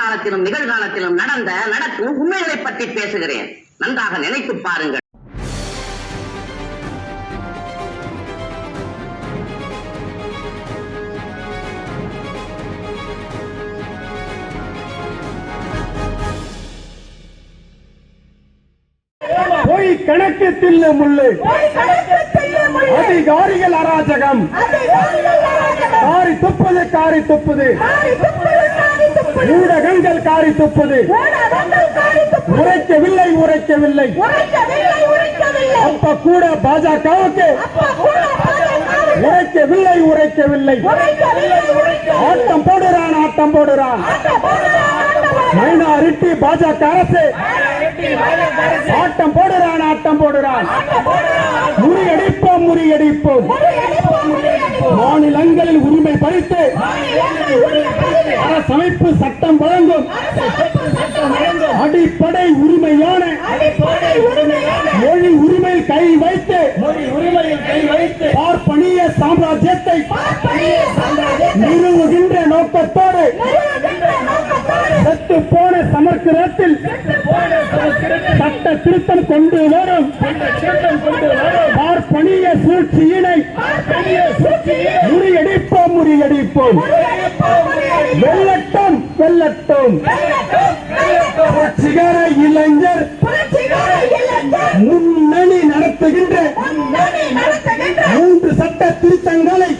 காலத்திலும் நிகழ்காலத்திலும் நடக்கும் உண்மைகளை பற்றி பேசுகிறேன். நன்றாக நினைத்து பாருங்கள். பொய் கணக்கு தில்லு முள்ளு, அதிகாரிகள் அராஜகம், காரி துப்புது காரி துப்புது, ஊடகங்கள் காரி துப்புது, உரைக்கவில்லை உரைக்கவில்லை. அப்ப கூட பாஜகவுக்கு உரைக்கவில்லை உரைக்கவில்லை. ஆட்டம் போடுறான் ஆட்டம் போடுறான். மைனாரிட்டி பாஜக அரசு ஆட்டம் போடுறான் ஆட்டம் போடுறான். முறியடிப்போம் முறியடிப்போம். மாநிலங்களில் உரிமை பறித்து அரசமைப்பு சட்டம் வழங்கும் அடிப்படை உரிமையான மொழி உரிமையில் கை வைத்து பார்ப்பனிய சாம்ராஜ்யத்தை நிறுவுகின்ற நோக்கத்தோடு செத்து போன சமஸ்கிருதத்தில் சட்ட திருத்தம் கொண்டு வரும் பார்ப்பனிய சூழ்ச்சியினை முறியடிப்போம் முறியடிப்போம். வெல்லட்டும் வெல்லட்டும். புரட்சிகர இளைஞர் முன்னணி நடத்துகின்ற 3 சட்ட திருத்தங்களை